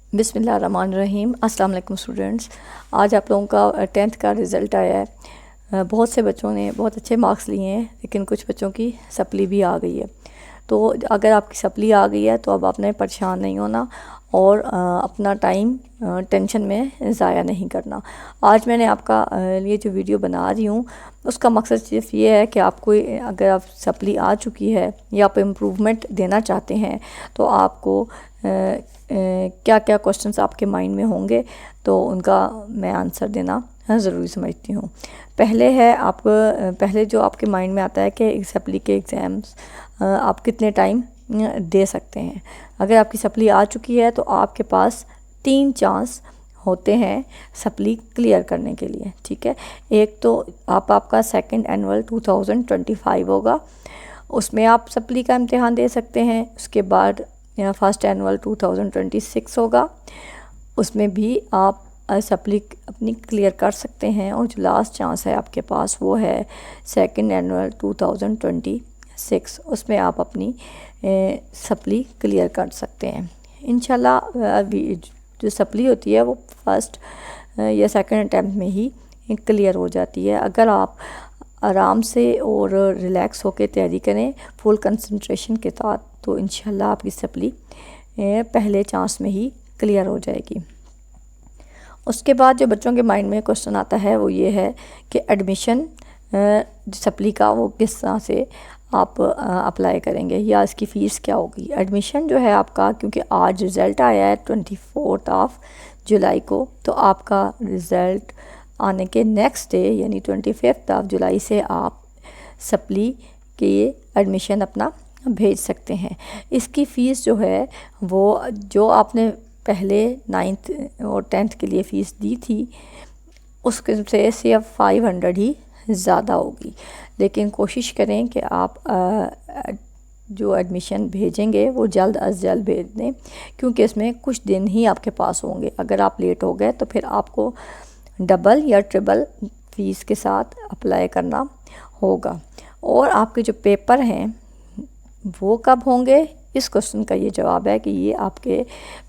बिस्मिल्लाहिर्रहमानिर्रहीम। अस्सलाम वालेकुम स्टूडेंट्स। आज आप लोगों का 10th का रिज़ल्ट आया है। बहुत से बच्चों ने बहुत अच्छे मार्क्स लिए हैं, लेकिन कुछ बच्चों की सप्ली भी आ गई है। तो अगर आपकी सप्ली आ गई है तो अब आपने परेशान नहीं होना और अपना टाइम टेंशन में ज़ाया नहीं करना। आज मैंने आपका लिए जो वीडियो बना रही हूँ उसका मकसद सिर्फ ये है कि आपको अगर आप सप्ली आ चुकी है या आप इम्प्रूवमेंट देना चाहते हैं तो आपको क्या क्या क्वेश्चंस आपके माइंड में होंगे तो उनका मैं आंसर देना ज़रूरी समझती हूँ। पहले जो आपके माइंड में आता है कि सप्ली के एग्ज़ाम्स आप कितने टाइम दे सकते हैं। अगर आपकी सप्ली आ चुकी है तो आपके पास 3 चांस होते हैं सप्ली क्लियर करने के लिए, ठीक है। एक तो आपका सेकंड एनुअल 2025 होगा, उसमें आप सप्ली का इम्तिहान दे सकते हैं। उसके बाद फर्स्ट एनुअल 2026 होगा, उसमें भी आप सप्ली अपनी क्लियर कर सकते हैं। और जो लास्ट चांस है आपके पास वो है सेकंड एनुअल 2026, उसमें आप अपनी सप्ली क्लियर कर सकते हैं इंशाल्लाह। जो सप्ली होती है वो फर्स्ट या सेकंड अटैम्प्ट में ही क्लियर हो जाती है। अगर आप आराम से और रिलैक्स होकर तैयारी करें फुल कंसंट्रेशन के साथ तो इंशाल्लाह आपकी सप्ली पहले चांस में ही क्लियर हो जाएगी। उसके बाद जो बच्चों के माइंड में क्वेश्चन आता है वो ये है कि एडमिशन सप्ली का वो किस तरह से आप अप्लाई करेंगे या इसकी फ़ीस क्या होगी। एडमिशन जो है आपका, क्योंकि आज रिज़ल्ट आया है 24 जुलाई को, तो आपका रिज़ल्ट आने के नेक्स्ट डे यानी 25 जुलाई से आप सप्ली के एडमिशन अपना भेज सकते हैं। इसकी फ़ीस जो है वो जो आपने पहले 9th और 10th के लिए फ़ीस दी थी उसके से सिर्फ 500 ही ज़्यादा होगी। लेकिन कोशिश करें कि आप जो एडमिशन भेजेंगे वो जल्द अज़ जल्द भेज दें, क्योंकि इसमें कुछ दिन ही आपके पास होंगे। अगर आप लेट हो गए तो फिर आपको डबल या ट्रिपल फ़ीस के साथ अप्लाई करना होगा। और आपके जो पेपर हैं वो कब होंगे, इस क्वेश्चन का ये जवाब है कि ये आपके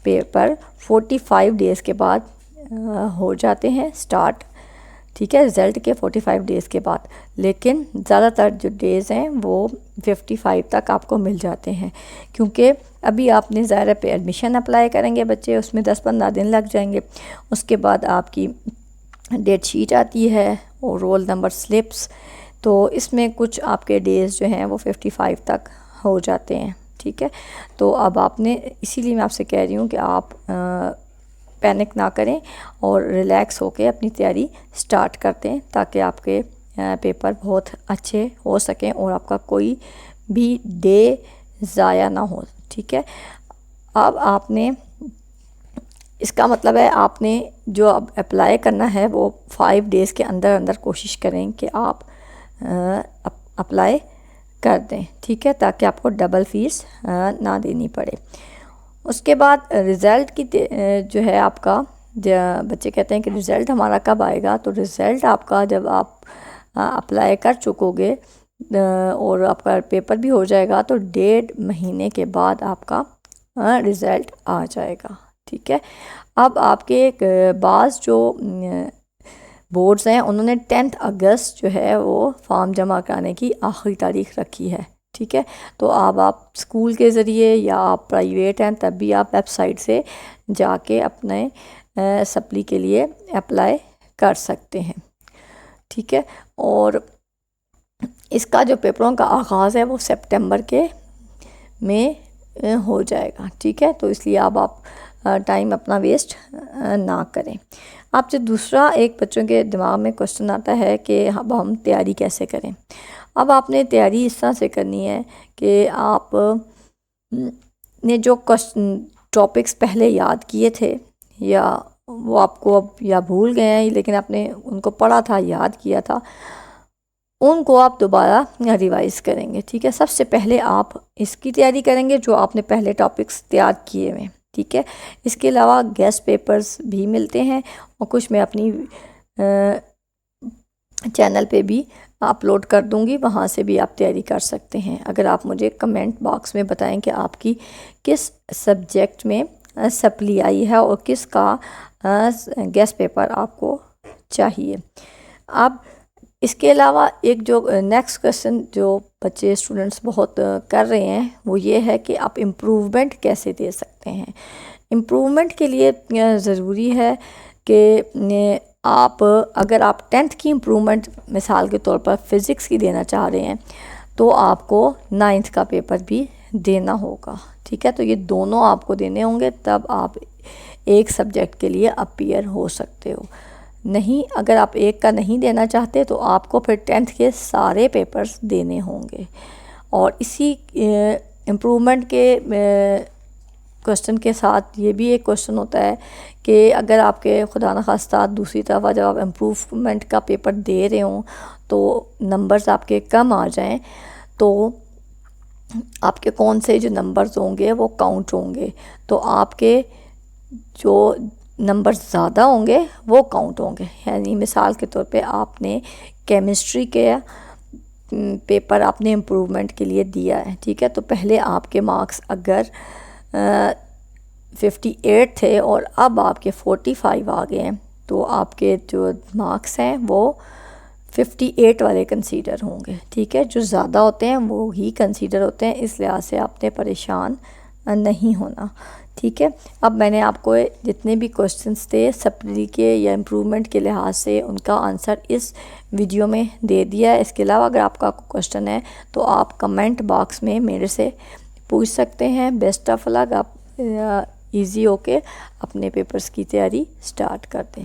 पेपर 45 डेज़ के बाद हो जाते हैं स्टार्ट, ठीक है, रिज़ल्ट के 45 डेज़ के बाद। लेकिन ज़्यादातर जो डेज़ हैं वो 55 तक आपको मिल जाते हैं, क्योंकि अभी आपने ज़ाहिर पे एडमिशन अप्लाई करेंगे बच्चे, उसमें 10-15 दिन लग जाएंगे। उसके बाद आपकी डेट शीट आती है और रोल नंबर स्लिप्स, तो इसमें कुछ आपके डेज़ जो हैं वो 55 तक हो जाते हैं, ठीक है। तो अब आपने, इसीलिए मैं आपसे कह रही हूँ कि आप पैनिक ना करें और रिलैक्स होकर अपनी तैयारी स्टार्ट कर दें, ताकि आपके पेपर बहुत अच्छे हो सकें और आपका कोई भी डे ज़ाया ना हो, ठीक है। अब आपने, इसका मतलब है आपने जो अब अप्लाई करना है वो 5 डेज़ के अंदर अंदर कोशिश करें कि आप अप्लाई कर दें, ठीक है, ताकि आपको डबल फ़ीस ना देनी पड़े। उसके बाद रिज़ल्ट की जो है आपका, बच्चे कहते हैं कि रिज़ल्ट हमारा कब आएगा, तो रिज़ल्ट आपका जब आप अप्लाई कर चुकोगे और आपका पेपर भी हो जाएगा तो 1.5 महीने के बाद आपका रिज़ल्ट आ जाएगा, ठीक है। अब आपके बाज़ जो बोर्ड्स हैं उन्होंने 10 अगस्त जो है वो फॉर्म जमा कराने की आखिरी तारीख रखी है, ठीक है। तो अब आप स्कूल के ज़रिए या आप प्राइवेट हैं तब भी आप वेबसाइट से जाके अपने सप्ली के लिए अप्लाई कर सकते हैं, ठीक है। और इसका जो पेपरों का आगाज़ है वो सितंबर के में हो जाएगा, ठीक है। तो इसलिए अब आप टाइम अपना वेस्ट ना करें। आपसे दूसरा एक बच्चों के दिमाग में क्वेश्चन आता है कि अब हम तैयारी कैसे करें। अब आपने तैयारी इस तरह से करनी है कि आप ने जो क्वेश्चन टॉपिक्स पहले याद किए थे या वो आपको अब या भूल गए हैं, लेकिन आपने उनको पढ़ा था, याद किया था, उनको आप दोबारा रिवाइज़ करेंगे, ठीक है। सबसे पहले आप इसकी तैयारी करेंगे जो आपने पहले टॉपिक्स तैयार किए हुए, ठीक है। इसके अलावा गेस्ट पेपर्स भी मिलते हैं और कुछ मैं अपनी चैनल पे भी अपलोड कर दूंगी, वहाँ से भी आप तैयारी कर सकते हैं। अगर आप मुझे कमेंट बॉक्स में बताएं कि आपकी किस सब्जेक्ट में सप्ली आई है और किसका गेस्ट पेपर आपको चाहिए। अब इसके अलावा एक जो नेक्स्ट क्वेश्चन जो बच्चे स्टूडेंट्स बहुत कर रहे हैं वो ये है कि आप इम्प्रूवमेंट कैसे दे सकते हैं। इम्प्रूवमेंट के लिए ज़रूरी है कि आप अगर आप 10th की इम्प्रूवमेंट मिसाल के तौर पर फ़िज़िक्स की देना चाह रहे हैं तो आपको 9th का पेपर भी देना होगा, ठीक है। तो ये दोनों आपको देने होंगे, तब आप एक सब्जेक्ट के लिए अपीयर हो सकते हो। नहीं, अगर आप एक का नहीं देना चाहते तो आपको फिर 10th के सारे पेपर्स देने होंगे। और इसी इम्प्रूवमेंट के क्वेश्चन के साथ ये भी एक क्वेश्चन होता है कि अगर आपके खुदा न खास्ता दूसरी तरफ जब आप इम्प्रूवमेंट का पेपर दे रहे हों तो नंबर्स आपके कम आ जाएं तो आपके कौन से जो नंबर्स होंगे वो काउंट होंगे, तो आपके जो नंबर ज़्यादा होंगे वो काउंट होंगे। यानी मिसाल के तौर पे आपने केमिस्ट्री के पेपर आपने इम्प्रूवमेंट के लिए दिया है, ठीक है। तो पहले आपके मार्क्स अगर 58 थे और अब आपके 45 आ गए हैं तो आपके जो मार्क्स हैं वो 58 वाले कंसीडर होंगे, ठीक है। जो ज़्यादा होते हैं वो ही कंसीडर होते हैं, इस लिहाज से आपने परेशान नहीं होना, ठीक है। अब मैंने आपको जितने भी क्वेश्चंस थे सप्ली के या इम्प्रूवमेंट के लिहाज से उनका आंसर इस वीडियो में दे दिया है। इसके अलावा अगर आपका क्वेश्चन है तो आप कमेंट बॉक्स में मेरे से पूछ सकते हैं। बेस्ट ऑफ लक, आप इजी होके अपने पेपर्स की तैयारी स्टार्ट कर दें।